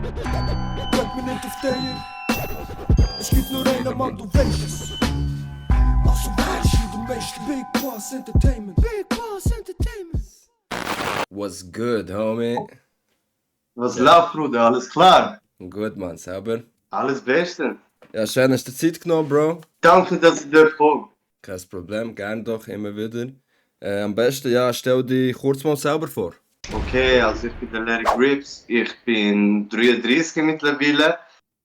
Bleib mir nicht auf der. Es gibt nur einen Mann, du weißt es. Also weißt du, du weißt Big Boss Entertainment. Big Boss Entertainment. What's good, homie? Was läuft, Bruder? Alles klar? Gut, Mann, selber. Alles Beste. Ja, schön, hast du dir Zeit genommen, Bro. Danke, dass ich dir folge. Kein Problem, gern doch, immer wieder. Am besten, ja, stell dich kurz mal selber vor. Okay, also ich bin der Larry Grips. Ich bin 33 mittlerweile.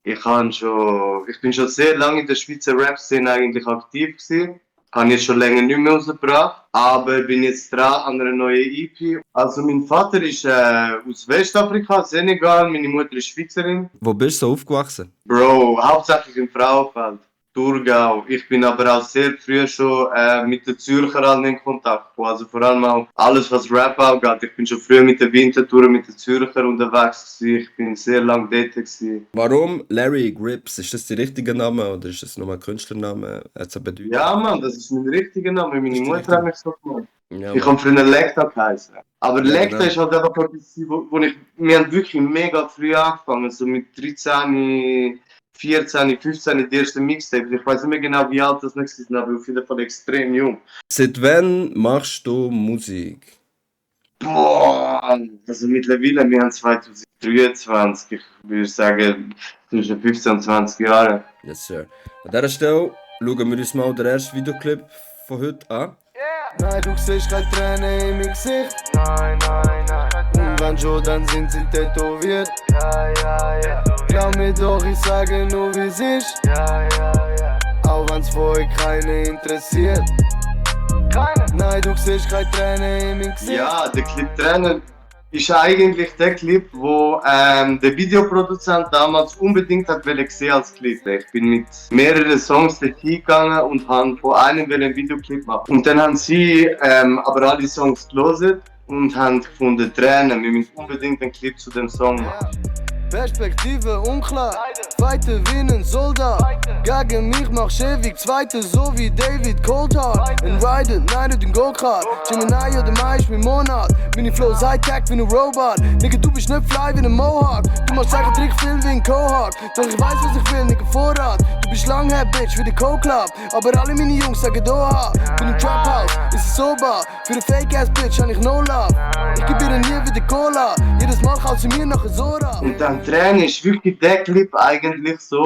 Ich bin schon sehr lange in der Schweizer Rap-Szene eigentlich aktiv gewesen. Habe jetzt schon länger nicht mehr rausgebracht, aber bin jetzt dran an einer neuen EP. Also mein Vater ist aus Westafrika, Senegal, meine Mutter ist Schweizerin. Wo bist du so aufgewachsen? Bro, hauptsächlich im Frauenfeld, Thurgau. Ich bin aber auch sehr früh schon mit den Zürcher in Kontakt gekommen. Also vor allem auch alles, was Rap angeht. Ich bin schon früh mit der Wintertour mit den Zürcher unterwegs gewesen. Ich bin sehr lange dort gewesen. Warum Larry Grips? Ist das der richtige Name oder ist das nur ein Künstlername? Hat's eine Bedeutung? Ja, Mann, das ist mein richtiger Name. Meine Mutter hat mich so gemacht. Ja, Ich habe früher Lekta geheißen. Aber Ja, Lekta genau. ist halt einfach etwas, wir haben wirklich mega früh angefangen. So mit 13, 14, 15 die ersten Mixtapes. Ich weiß nicht mehr genau, wie alt das nächste ist, aber auf jeden Fall extrem jung. Seit wann machst du Musik? Boah, also mittlerweile, wir haben 2023, ich würde sagen, zwischen 15 und 20 Jahren. Yes, sir. An dieser Stelle schauen wir uns mal den ersten Videoclip von heute an. Nein, du siehst keine Tränen in meinem Gesicht. Nein, nein, nein. Und wenn schon, dann sind sie tätowiert. Ja, ja, ja. Glaub mir doch, ich sage nur, wie es ist. Ja, ja, ja. Auch wenn's für euch keine interessiert. Keine? Nein, du siehst keine Tränen in meinem Gesicht. Ja, der Clip Tränen ist eigentlich der Clip, wo der Videoproduzent damals unbedingt hat sehen als Clip. Ich bin mit mehreren Songs dort hingegangen und habe von einem einen Videoclip machen. Und dann haben sie aber alle Songs gelesen und haben gefunden, Tränen, wir müssen unbedingt einen Clip zu dem Song machen. Perspektive unklar, Fighter wie ein Soldat. Gegen mich machst ewig Zweite, so wie David Coulthard. Ein Rider, nein, den Go-Kart. Gemini oder Mai ist mein Monat. Meine Flows High-Tech wie ein Robot. Nigga, du bist nicht fly wie ein Mohawk. Du machst Trick viel wie ein Cohawk. Doch ich weiß, was ich will, Nigga, Vorrat. Du bist lang her, Bitch, wie der Co-Club. Aber alle meine Jungs sagen Doha. Bin im Trap-House, ist es sober. Für eine Fake-Ass-Bitch hab ich no love. Ich geb ihr nie wieder Cola. Jedes Mal kaut sie mir nach Sora. Und dann Tränen ist wirklich der Clip eigentlich so,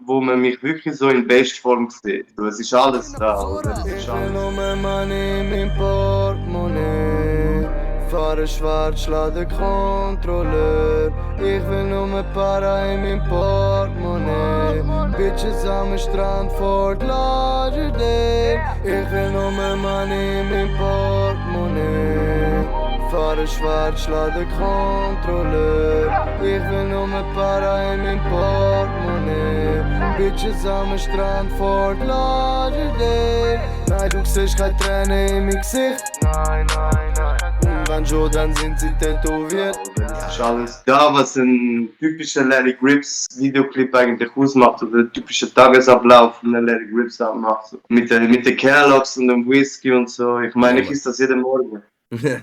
wo man mich wirklich so in Bestform sieht. So, es ist alles da, oder? Es ist Ich will alles. nur mehr Money in mein Portemonnaie. Fahre schwarz, lade Kontrolleur. Ich will nur mehr Para in mein Portemonnaie. Bitches am Strand, Fort Lauderdale. Ich will nur mehr Money in mein Portemonnaie. Fahre schwarz, lade Kontrolleur. Ich will nur mehr Para in mein Portemonnaie. Bitches am Strand, Fort Lauderdale. Nein, du siehst keine Tränen in meinem Gesicht. Nein, nein, nein. Und wenn schon, dann sind sie tätowiert. Es ist alles da, was ein typischer Larry Grips Videoclip eigentlich ausmacht oder der typische Tagesablauf von einem Larry Grips macht. So. Mit den Kellogg's und dem Whisky und so. Ich meine, ich isse das jeden Morgen. Nein,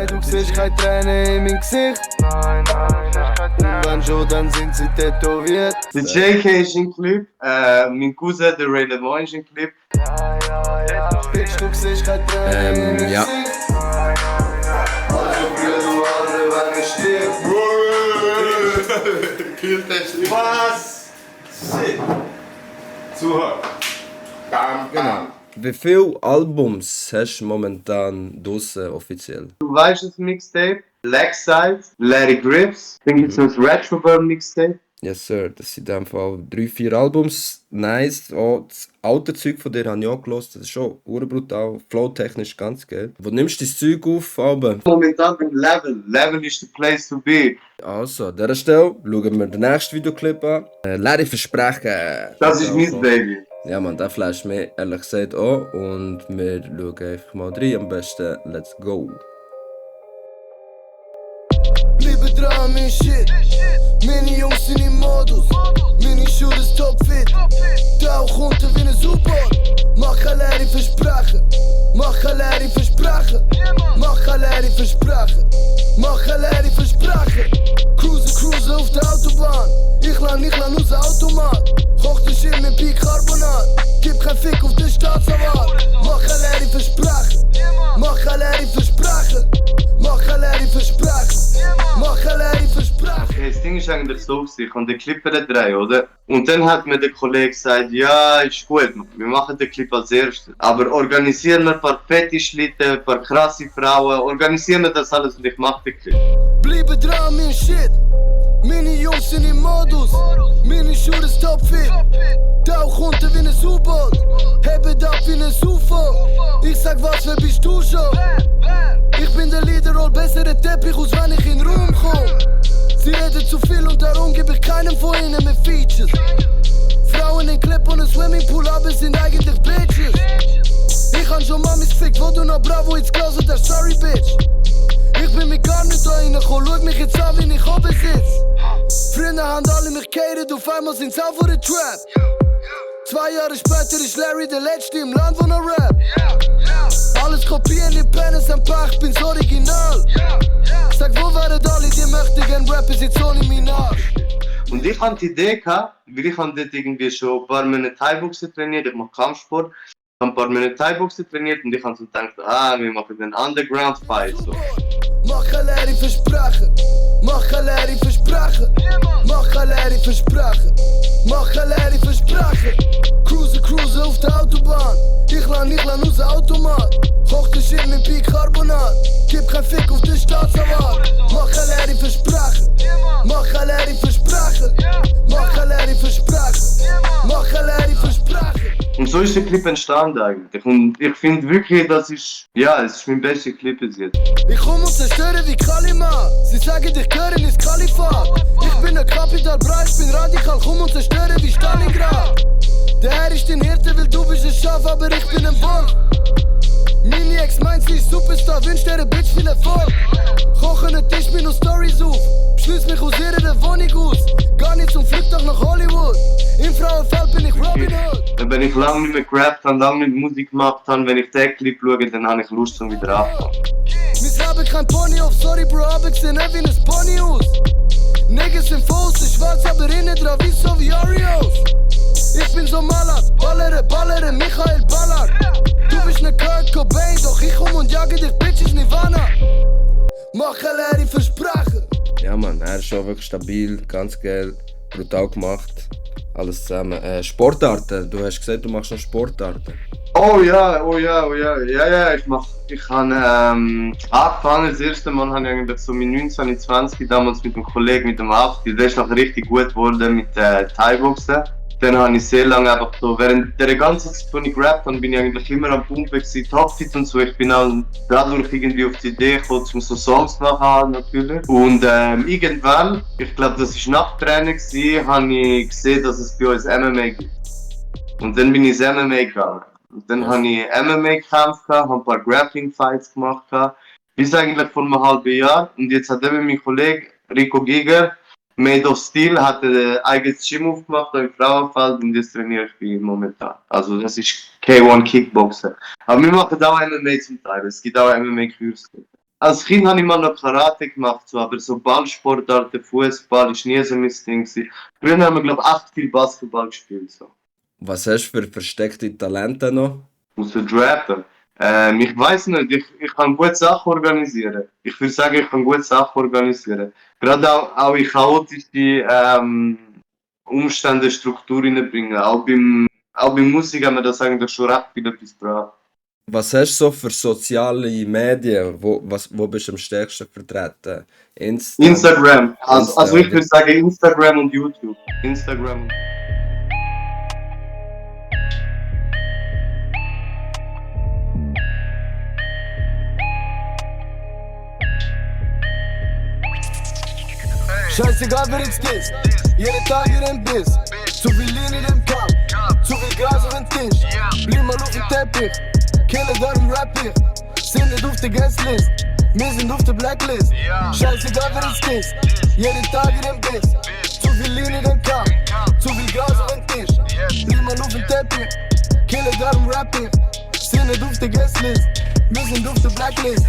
du siehst keine Tränen in meinem Gesicht. Nein, nein, nein. Und wenn schon, dann sind sie tätowiert. Der JK ist im Clip, mein Cousin, der Ray Levon ist im Clip. Ja, ja, ja. Bitch, du siehst keine Tränen in meinem ja. Gesicht. Nein, nein, nein. Also für du andere, wenn ich stirb. Was? Shit. Zuhören. Bam, Genau. Wie viele Albums hast du momentan draussen offiziell? Du weißt das Mixtape, Lakeside, Larry Grips, dann gibt es noch das Retro Burn Mixtape. Yes, sir. Das sind in dem Fall 3-4 Albums. Nice. Auch das alte Zeug von dir habe ich auch gehört. Das ist schon urbrutal. Flow-technisch ganz geil. Wo nimmst du das Zeug auf, Alben? Momentan beim Level. Level ist the place to be. Also, an dieser Stelle schauen wir den nächsten Videoclip an. Larry Versprechen. Das ist mein Baby. Ja, man, der flasht mir ehrlich gesagt auch. Und wir schauen einfach mal rein. Am besten, let's go. Bleibe dran, mein Shit. Meine Jungs sind im Modus, meine Shooters topfit. Tauch runter wie ne U-Boot. Mach alleine versprechen, mach alleine versprechen, mach alleine versprechen, mach alleine versprechen. Cruise auf der Autobahn, ich lang aus dem Automat. Koch den Shit mit Bicarbonat, gib kein Fick auf den Staatsanwalt. Mach alleine versprechen, mach alleine versprechen, mach alleine versprechen, mach alleine versprechen. Okay, das Ding ist eigentlich so, ich kann den Clip drehen, oder? Und dann hat mir der Kollege gesagt, ja, ist gut, wir machen den Clip als erstes. Aber organisieren wir ein paar Fetischleute, ein paar krasse Frauen, organisieren wir das alles und ich mache den Clip. Bleibe dran, mein Shit. Meine Jungs sind im Modus, meine Shooters topfit. Tauch runter wie ne U-Boot, hebet ab wie ne UFO. Ich sag was, wer bist du schon? Ich bin der Leader, roll bessere Teppich aus, wenn ich in den Raum komm. Sie reden zu viel und darum geb ich keinem von ihnen mehr Features. Frauen in Clip und ein Swimmingpool, aber sind eigentlich Bitches. Ich han schon Mamis gefickt, wo du noch Bravo ins Glas und der Sorry Bitch. Ich bin mit gar nicht da reingekommen, schau mich jetzt an, wie ich oben sitz. Früher haben alle mich gehatet, auf einmal sind's auch vor der Trap. 2 Jahre später ist Larry der Letzte im Land, wo noch rap. Alles kopieren, die Penis am Pach, ich bin's Original. Sag, wo wären alle, die möchten gern rappen, sitzt ohne meinen Arsch. Und ich hatte die Idee gehabt, weil ich habe dort irgendwie schon ein paar Monate Thai-Boxen trainiert, ich mache Kampfsport. Ich habe ein paar Monate Thai-Boxen trainiert und ich habe so gedacht, wir machen den Underground-Fight. So. Mach alleine versprechen, mach alleine versprechen, mach alleine versprechen, mach alleine versprechen. Cruise auf der Autobahn, ich lang aus dem Automat. Koch den Shit mit Bicarbonat, gib kein Fick auf den Staatsanwalt. Mach alleine versprechen, mach alleine versprechen, mach alleine versprechen, mach alleine versprechen. Und so ist der Clip entstanden eigentlich. Und ich finde wirklich, es ist mein bester Clip bis jetzt. Ich komm und zerstöre wie Kalima. Sie sagen, ich gehöre ins Kalifat. Ich bin ein Kapital Bra, ich bin radikal, komm und zerstöre wie Stalingrad. Der Herr ist dein Hirte, weil du bist ein Schaf, aber ich bin ein Wolf. Meine Ex meint, sie ist Superstar, wünscht ihre Bitch viel Erfolg. Kochen einen Tisch mit noch Storys auf, schließ mich aus ihrer Wohnung aus. Gar nicht zum Flugtag nach Hollywood, im Frauenfeld bin ich Robin Hood. Wenn ich lange nicht mehr gerappt habe, lange nicht Musik gemacht habe, wenn ich den Clip schaue, dann habe ich Lust zum wieder anfangen. Wir haben kein Pony auf, sorry Bro, aber ich seh nicht wie ein Pony aus. Niggas sind Fuß, sind schwarz, aber innen dran wie so wie Oreos. Ich bin so Malat, ballere, Michael Ballard. Du bist ne Kurt Cobain, doch ich komm und jage dich, Bitches Nirvana. Mach alleine versprechen. Ja Mann, er ist schon wirklich stabil, ganz geil, brutal gemacht. Alles zusammen. Sportarten, du hast gesagt, du machst noch Sportarten. Oh ja, ich habe angefangen, das erste Mal habe ich eigentlich so mit 19, 20 damals mit einem Kollegen, mit dem 8, der ist nachher richtig gut geworden mit Thai-Boxen. Dann habe ich sehr lange einfach so, während der ganzen Zeit, als ich gerappt habe, bin ich eigentlich immer am Pumpen gewesen, Topfit und so. Ich bin auch dadurch irgendwie auf die Idee gekommen, um so Songs zu machen natürlich. Und irgendwann, ich glaube das war nach Training, habe ich gesehen, dass es bei uns MMA gibt. Und dann bin ich ins MMA gegangen. Und dann habe ich MMA-Kämpfe gehabt, habe ein paar Grappling-Fights gemacht, bis eigentlich vor einem halben Jahr. Und jetzt hat eben mein Kollege Rico Giger, Made of Steel, hat ein eigenes Gym aufgemacht im Frauenfeld und jetzt trainiere ich bei ihm momentan. Also das ist K1 Kickboxen. Aber wir machen auch MMA zum Teil, es gibt auch MMA-Kurse. Als Kind habe ich mal noch Karate gemacht, so, aber so Ballsportarten, Fußball ist nie so mein Ding gewesen. Früher haben wir, glaube ich, 8 viel Basketball gespielt. So. Was hast du für versteckte Talente noch? Aus der Rappen. Ich weiss nicht, ich kann gute Sachen organisieren. Ich würde sagen, ich kann gute Sachen organisieren. Gerade auch in chaotische Umstände Struktur reinbringen. Auch bei Musik haben wir das eigentlich schon recht viel etwas gebracht. Was hast du so für soziale Medien? Wo bist du am stärksten vertreten? Instagram. Also ich würde sagen Instagram und YouTube. Instagram. Scheißegal wer ins Disst, jeden Tag in den Biss. Zu viel Linie in dem Kampf, zu viel Gras auf den Tisch. Blieb mal auf dem Teppich, kille darum rap ich, sind nicht auf der Guestlist. Wir sind auf der Blacklist. Scheißegal wer es ist. Jeden Tag in dem Biss. Zu viel Linie in den Kampf. Zu viel Gas auf den Tisch. Blieb mal auf den Teppich. Killer darum Rapping. Sind nicht auf der Guestlist. Wir sind auf der Blacklist.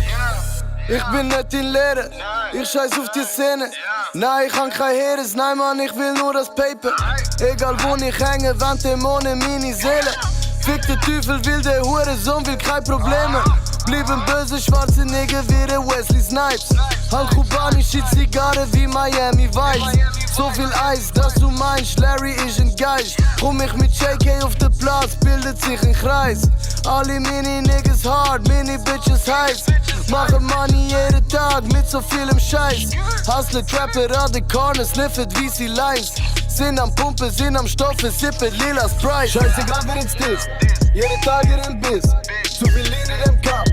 Ich bin nicht in Lehre. Ich scheiß auf die Szene. Nein, ich hab kein Heeres. Nein, Mann, ich will nur das Paper. Egal wo ich hänge, wenn Dämonen meine Seele. Fick der Teufel will, der Hurensohn will kein Probleme. Blieben böse schwarze Nigger wie der Wesley Snipes. Hand kubanische Zigarre wie Miami Vice. So viel Eis, dass du meinst, Larry ist ein Geist. Komm ich mit JK auf den Platz, bildet sich ein Kreis. Alle meine Niggas hard, meine Bitches heiß. Machen Money jeden Tag mit so vielem Scheiß. Hustle Trapper an den Corner, sniffet wie sie Lines. Sind am Pumpe, sind am Stoffe, sippet lila Sprite. Scheißegal wer ins Diss, jeden Tag in den Biss. Zu viel Lean in dem Cup,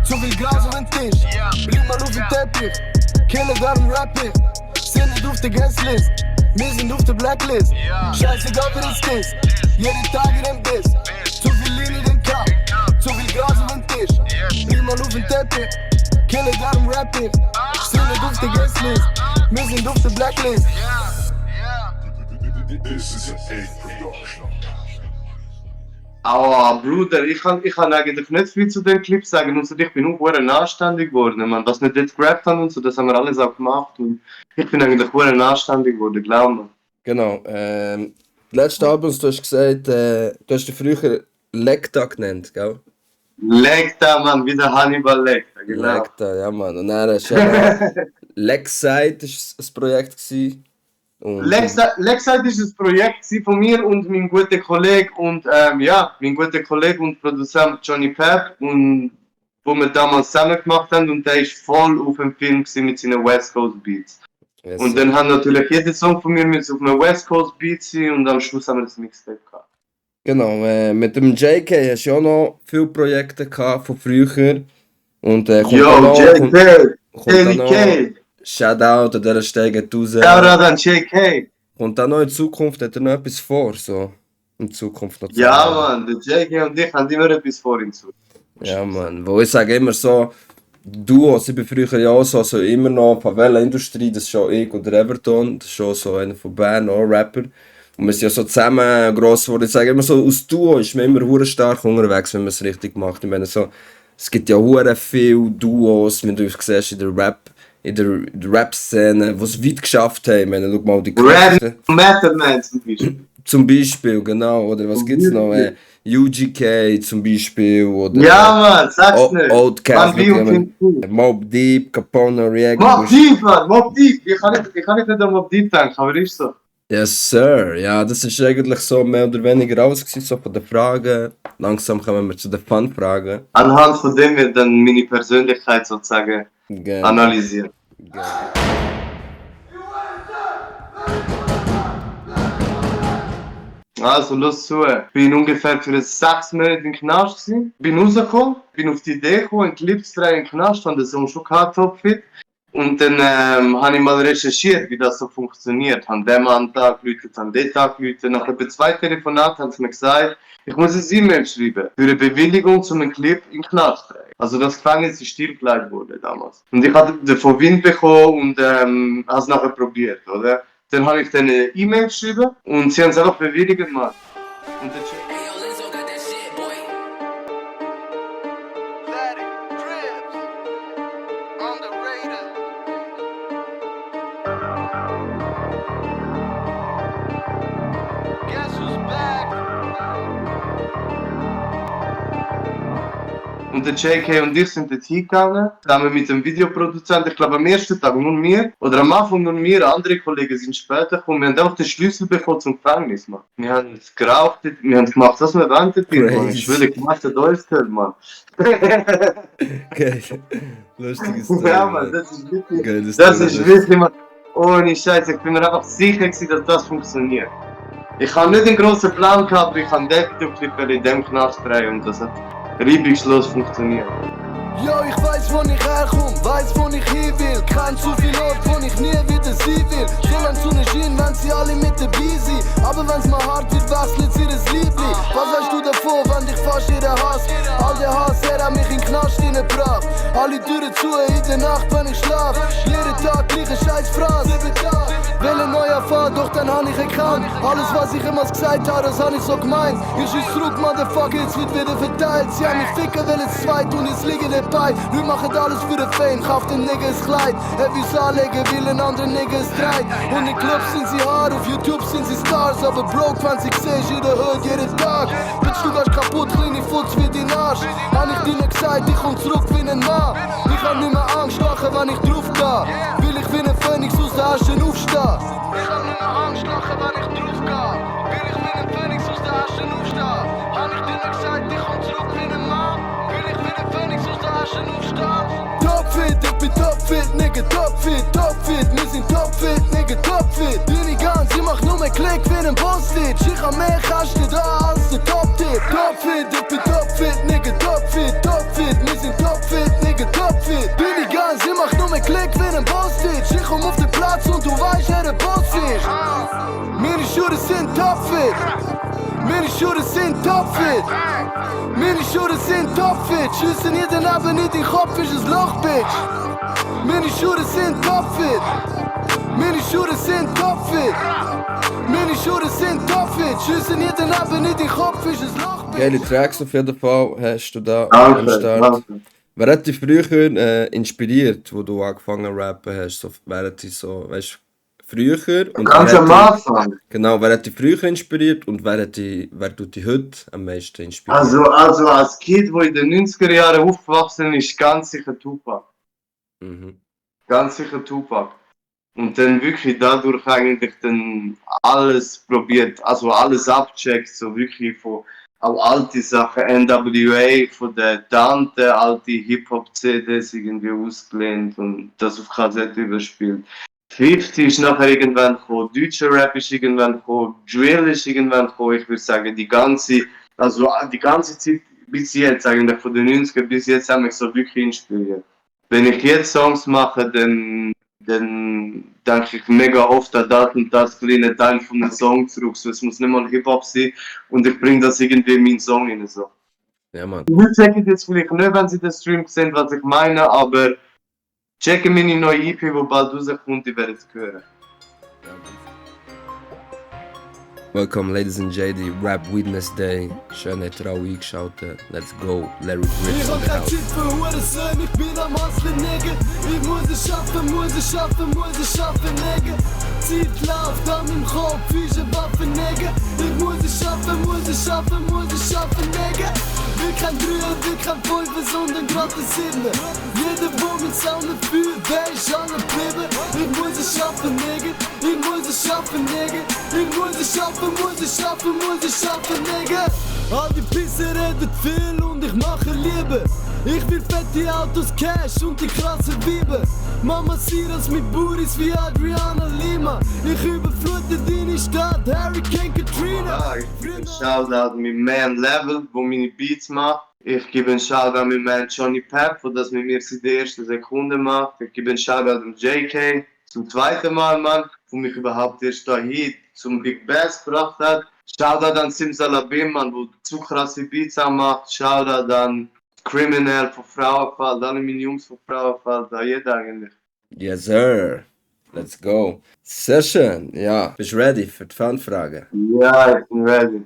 zu viel Gras auf den Tisch. Blieb mal auf den Teppich, Killer darum Rapping. Sind nicht auf der Guestlist, wir sind auf der Blacklist. Scheißegal wer ins Diss, jeden Tag in den Biss. Zu viel Lean in dem Cup, zu viel Gras auf den Tisch. Blieb mal auf den Teppich, Killer darum Rapping. Sind nicht auf der Guestlist, wir sind auf der Blacklist. This is an A production. Aber Bruder, ich kann eigentlich nicht viel zu den Clips sagen. Und so, ich bin auch verdammt anständig geworden. Man, was wir dort gerappt haben und so, das haben wir alles auch gemacht. Und ich bin eigentlich verdammt anständig geworden, glaub mir. Genau. Letztes Album, du hast gesagt, du hast dich früher Lecta genannt, gell? Lecta, Mann, wie der Hannibal Lecter, genau. Lecta, ja Mann. Und dann hast du ja Lexide ist ein Projekt gewesen. Lexide ist ein Projekt von mir und mein guter Kollege und mein guter Kollege und Produzent Johnny Pep, und wo wir damals zusammen gemacht haben, und der ist voll auf dem Film mit seinen West Coast Beats. Yes, und dann haben natürlich jeder Song von mir mit auf einem West Coast Beat sein, und am Schluss haben wir das Mixtape gehabt. Genau, mit dem JK hast du ja noch viele Projekte gehabt von früher. Und JK! Shoutout an dieser Stelle raus. Shoutout an JK! Und dann noch in Zukunft hat er noch etwas vor, so. In Zukunft noch. Ja, Mann, der JK und ich haben immer etwas vor in Zukunft. Ja, Mann, wo ich sage immer so, Duos, ich bin früher ja auch so immer noch Favela-Industrie, das ist schon ich und der Everton, das ist schon so einer von Bern, auch Rapper. Und wir sind ja so zusammen gross geworden. Ich sage immer so, aus Duo ist man immer hure stark unterwegs, wenn man es richtig macht. Ich meine so, es gibt ja hure viele Duos, wenn du es siehst in der Rap-Szene, die es weit geschafft haben. Ich meine, schau mal die Rap Method Man zum Beispiel. Zum Beispiel, genau. Oder was gibt's noch? UGK zum Beispiel. Oder ja, Mann, sag's nicht. Old Catholic, Mob Deep, Capone, React. Mob Deep, Mann, Mob Deep. Ich kann nicht an Mob Deep denken, aber ist so. Yes, Sir. Ja, das ist eigentlich so mehr oder weniger alles gewesen, so von den Fragen. Langsam kommen wir zu den Fun-Fragen. Anhand von dem wird dann meine Persönlichkeit sozusagen analysiert. Also, los zu. Ich bin ungefähr für 6 Monate in den Knast gewesen. Bin rausgekommen, bin auf die Idee gekommen, Clips zu drehen in den Knast, habe den Song schon gehabt, Topfit. Und dann habe ich mal recherchiert, wie das so funktioniert. Habe dem an den Tag geläutet, habe den Tag geläutet. Nach etwa 2 Telefonaten haben sie mir gesagt, ich muss ein E-Mail schreiben für eine Bewilligung, um einen Clip in den Knast zu drehen. Also das Gefängnis ist stillgelegt worden damals. Und ich hatte davon Wind bekommen und habe es nachher probiert, oder? Dann habe ich dann eine E-Mail geschrieben und sie haben es einfach bewilligt gemacht. Und dann Und der JK und ich sind dort hingegangen, da haben wir mit dem Videoproduzenten, ich glaube am ersten Tag nur mir, oder am Anfang nur mir, andere Kollegen sind später gekommen, wir haben einfach den Schlüssel bekommen zum Gefängnis, Mann. Wir haben geraucht, wir haben gemacht, was wir wollen, Mann. Ich will gemacht, der Dolzteil, Mann. Geil. Lustiges Story. Ja, Mann, das ist wirklich, das ist wirklich, Mann. Ohne Scheiße, ich bin mir einfach sicher gewesen, dass das funktioniert. Ich habe nicht einen grossen Plan gehabt, aber ich habe den Videoclip in dem Knast drehen und das hat reibungslos funktioniert. Yo, ich weiß, wo ich herkomme, weiß, wo ich hin will. Kenn zu viel Ort, wo ich nie wieder sein will. So lang zu ne Schiene, wenn sie alle mit dabei sind. Aber wenn's mal hart wird, wechselt sie das Liebling. Was hast du davon, wenn dich fast jeder hasst? All der Hass, er hat mich in den Knast hineingebracht. alle Türen zu in der Nacht, wenn ich schlaf. Jeden Tag gleiche Scheißphrase. Welle neu erfahren, doch dann han ich erkannt. Alles was ich immer gesagt habe, das han ich so gemeint. Ich schieß zurück, Motherfucker, jetzt wird wieder verteilt. Sie haben mich ficken, will es zweit und jetzt liegen dabei. Wir machen alles für den Fame, kauf dem Nigger das Kleid. Er will es anlegen, will ein anderer Nigger es dreit. Und in Clubs sind sie hart, auf YouTube sind sie Stars. Aber broke, wenn sie siehst, jeder hört jeden Tag. Bitch, du gehst kaputt, kleine Futz wie dein Arsch. Han ich dir nicht gesagt, ich komm zurück wie ein Mann. Ich hab nicht mehr Angst, lachen, wenn ich drauf geh. Will ich wie ein Phönix aus der Asche aufstehen. Ich hab nicht mehr Angst, lachen, wenn ich drauf geh. Will ich wie ein Phönix aus der Asche aufstehen. Han ich dir nicht gesagt, ich komm zurück wie ein Mann. Will ich wie ein Phönix aus der Asche aufstehen. Topfit, ich bin topfit, nigga, topfit, topfit. Wir sind topfit, nigga, topfit. Bin ich ganz, ich mach nur mehr Klick wie ein Boss-Stitch. Ich hab mehr Kasten da als der Top-Tip. Topfit, ich bin topfit, nigga, topfit, topfit. Wir sind topfit, nigga, topfit. Bin ich ganz, ich mach nur mehr Klick wie ein Boss-Stitch. Ich komm auf den Platz und du weißt, wer der Boss ist. Meine Schuhe sind topfit. Meine Schuhe sind topfit. Meine Schuhe sind topfit. Schiessen ihr den aber nicht in den Kopf, ist ein Loch, Bitch. Meine Schuhe sind topfit. Meine Schuhe sind topfit. Meine Schuhe sind topfit. Schiessen ihr den aber nicht in den Kopf, ist ein Loch, Bitch. Geile Tracks auf jeden Fall hast du da am Start. Wer hat dich früher inspiriert, wo du angefangen zu rappen hast? So, wer hat dich so, weißt früher und Ganz am Anfang. Genau, wer hat dich früher inspiriert und wer tut dich heute am meisten inspiriert? Also als Kind, wo in den 90er Jahren aufgewachsen ist, ganz sicher Tupac. Mhm. Ganz sicher Tupac. Und dann wirklich dadurch eigentlich dann alles probiert, also alles abcheckt, so wirklich von auch alte Sachen, NWA, von der Tante, alte Hip-Hop-CDs irgendwie ausgelehnt und das auf Kassette überspielt. 50 ist nachher irgendwann gekommen, deutscher Rap ist irgendwann gekommen, Drill ist irgendwann gekommen, ich würde sagen, die ganze Zeit bis jetzt, eigentlich von den 90er bis jetzt, haben mich so wirklich inspiriert. Wenn ich jetzt Songs mache, dann denke ich mega oft an das und das kleine Teil von einem Song zurück, so, es muss nicht mal Hip-Hop sein und ich bringe das irgendwie in meinen Song rein. So. Ja, Mann. Wir checken jetzt vielleicht nicht, wenn sie den Stream sehen, was ich meine, aber checken meine neue EP, die bald rauskommt, die werden es hören. Welcome, ladies and JD, Rap Witness Day. Schön, habt ihr auch eingeschaltet. Let's go, Larry Grips Ich in hab the kein house. Shit für Hurensohn, ich bin am Hustlen, Nigga. Ich muss es schaffen, Nigga. Zeit läuft an meinem Kopf, ist eine Waffe, Nigga. Ich muss es schaffen, Nigga. Wir kein Drüher, wir kein Pulver, sondern gratis Himne. Jeder, wo mit Sound fühlt, der ist alle geblieben. Ich muss es schaffen, Nigga. Ich muss es schaffen, Nigga. Ich muss es schaffen, Nigga. All die Pisser reden viel und ich mache Liebe. Ich will fette Autos, Cash und die krasse Vibe. Mama Siras mit Buris wie Adriana Lima. Ich überflute deine Stadt, Hurricane Katrina. Ja, ich gebe einen Shoutout mit Man Level, der meine Beats macht. Ich gebe einen Shoutout mit Man Johnny Pep, der das mit mir seit der ersten Sekunde macht. Ich gebe einen Shoutout an JK, zum zweiten Mal, Mann, der mich überhaupt erst dahin zum Big Bass gebracht hat. Shoutout an Simsalabim, Mann, der zu krasse Beats macht. Shoutout an Criminal von Frauenfall, alle meine Jungs von Frauenfall, da jeder eigentlich. Yes, sir. Let's go. Sehr schön. Ja, bist du ready für die Fanfrage? Ja, ich bin ready.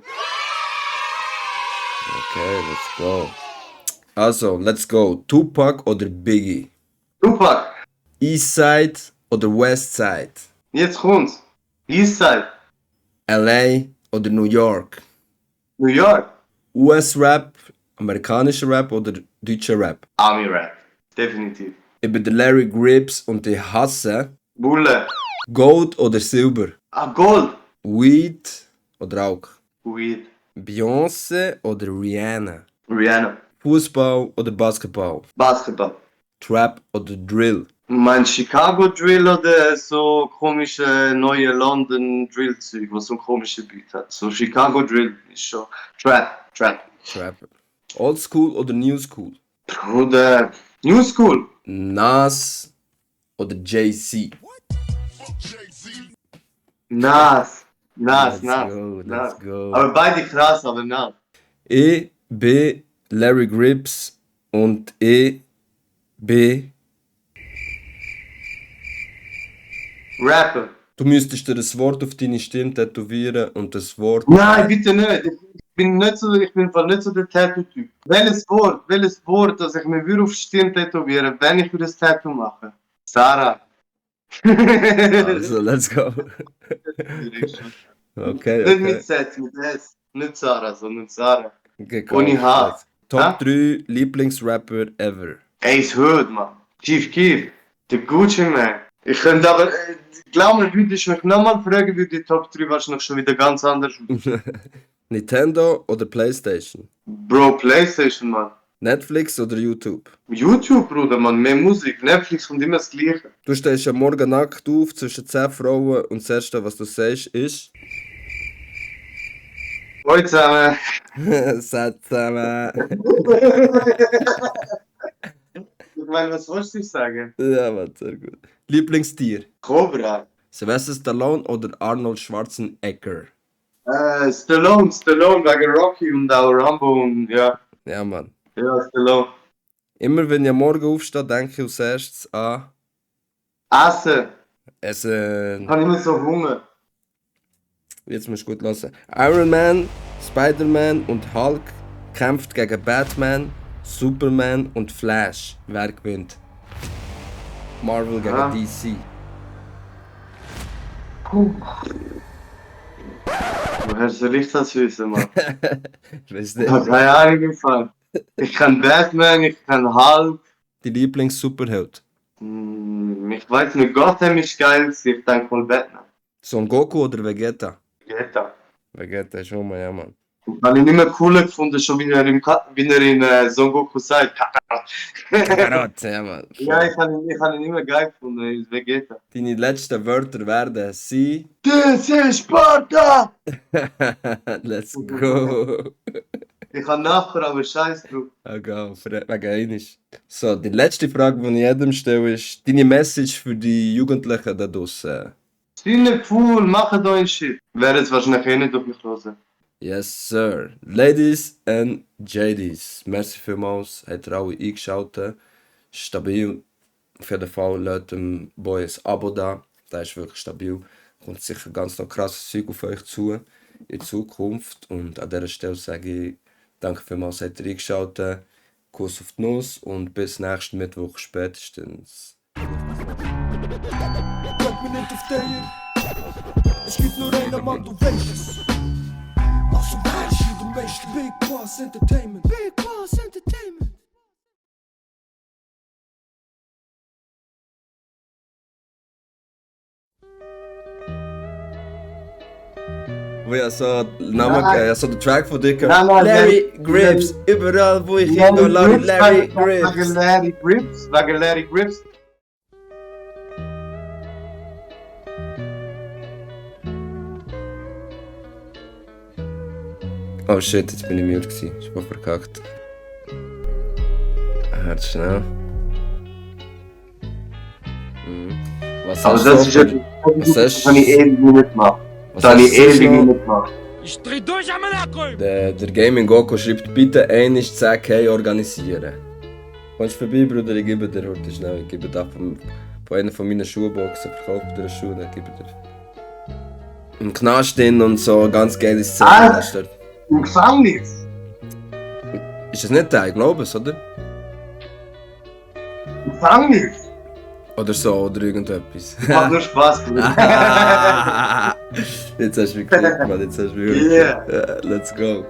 Okay, let's go. Also, let's go. Tupac oder Biggie? Tupac, Eastside oder Westside? jetzt kommt's. Eastside, LA oder New York? New York, US-Rap, amerikanischer Rap oder deutscher Rap? Army Rap, definitiv. Ich bin der Larry Grips und ich hasse Bulle, Gold oder Silber? Gold, Weed oder Rauch? Weed, Beyoncé oder Rihanna? Rihanna, Fußball oder Basketball? Basketball. Trap oder Drill? Mein Chicago Drill oder so komische neue London Drill Zeug, was so ein komischer Beat hat. So Chicago Drill ist schon Trap. Trap. Old School oder New School? Oder New School. Nas oder Jay-Z? Nas. Let's go. Aber beide krass, aber Nas. Ich bin Larry Grips und ich B. Rapper. Du müsstest dir ein Wort auf deine Stirn tätowieren und das Wort... Nein, bitte nicht. Ich bin voll nicht so der Tattoo-Typ. Welches Wort, das ich mir würde auf die Stirn tätowieren, wenn ich würde das Tattoo machen? Sarah. Also, let's go. Okay, Nicht mit okay. Z, mit S. Nicht Sarah, sondern Sarah. Gekauft. Ohne H. Top Ha? 3 Lieblingsrapper ever. Ace Hood, man. Chief Keef. Der Gucci, man. Ich könnte aber, glaub mir, würde ich mich nochmal fragen, würde die Top 3 wahrscheinlich schon wieder ganz anders aussehen. Nintendo oder Playstation? Bro, Playstation, man. Netflix oder YouTube? YouTube, Bruder, man. Mehr Musik. Netflix kommt immer das Gleiche. Du stehst am Morgen nackt auf zwischen 10 Frauen und das Erste, was du sagst, ist... Hallo zusammen. Sag zusammen. Ich meine, was wolltest du sagen? Ja, Mann, sehr gut. Lieblingstier? Cobra. Sylvester Stallone oder Arnold Schwarzenegger? Stallone wegen Rocky und auch Rambo und ja. Ja, Mann. Ja, Stallone. Immer wenn ich am Morgen aufstehe, denke ich als erstes an... Essen. Essen. Ich habe immer so Hunger. Jetzt musst du gut hören. Iron Man, Spider-Man und Hulk kämpft gegen Batman, Superman und Flash. Wer gewinnt? Marvel gegen Ah. DC. Woher soll ich das wissen, Mann? Ich weiß Ich nicht. habe keine Ahnung im Fall. Ich kann Batman, ich kann Hulk. Die Lieblings-Superheld. Ich weiß nicht, Gotham ist geil, ich denke mal Batman. Son Goku oder Vegeta? Vegeta. Vegeta ist schon mal, ja, Mann. Habe ich nicht mehr cooler gefunden, schon wie er in Son Goku sagt. Kakarot, ja, Mann. Ja, ich habe ihn nicht mehr geil gefunden, ist Vegeta. Deine letzten Wörter werden sie. Das ist Sparta! Let's go. Ich kann nachher, aber scheiß drauf. Okay, wegen einiges. So, die letzte Frage, die ich jedem stelle, ist deine Message für die Jugendlichen da draussen. Seid nicht cool, macht euren Shit. Werden es wahrscheinlich eh nicht auf mich hören. Yes, sir. Ladies and JDs, merci vielmals, habt ihr alle eingeschaltet. Stabil. Auf jeden Fall lasst dem Boy ein Abo da. Der ist wirklich stabil. Kommt sicher ganz noch krasses Zeug auf euch zu in Zukunft. Und an dieser Stelle sage ich danke vielmals, habt ihr eingeschaltet. Kuss auf die Nuss und bis nächsten Mittwoch spätestens. Drück mir nicht auf den. Es gibt nur einen Mann, du weißt es. Also weißt du, du möchtest Big Boss Entertainment. Big Boss Entertainment. Wo ich so den Track von dir Nein, nein, Larry nein. Grips, überall wo ich hingehe, Larry Grips. Wegen Larry Grips. Oh shit, jetzt bin ich mute gewesen. Ich war verkackt. Hört schnell. Was Aber hast das ist ja, du? Was das hast habe ich ewig nicht gemacht. Was Das habe ich hast du ewig noch? nicht gemacht. Ich dreh durch am Nachkommen. Der Gaming Goku schreibt, bitte einmal 10k organisieren. Kommst du vorbei, Bruder? Ich gebe dir heute schnell. Ich gebe dir von einer von meinen Schuhboxen, verkaufe dir eine Schuhe, dann gebe ich dir. Im Knast drin und so, ganz geile Szene. Ah. Ist dort. Im Gefängnis. Ist das nicht der? Ich glaube es, oder? Im Gefängnis. Oder so, oder irgendetwas. Macht nur Spaß, Bruder. Jetzt hast du mich gekriegt, Mann. Jetzt hast du mich wirklich. Yeah. Ja, let's go.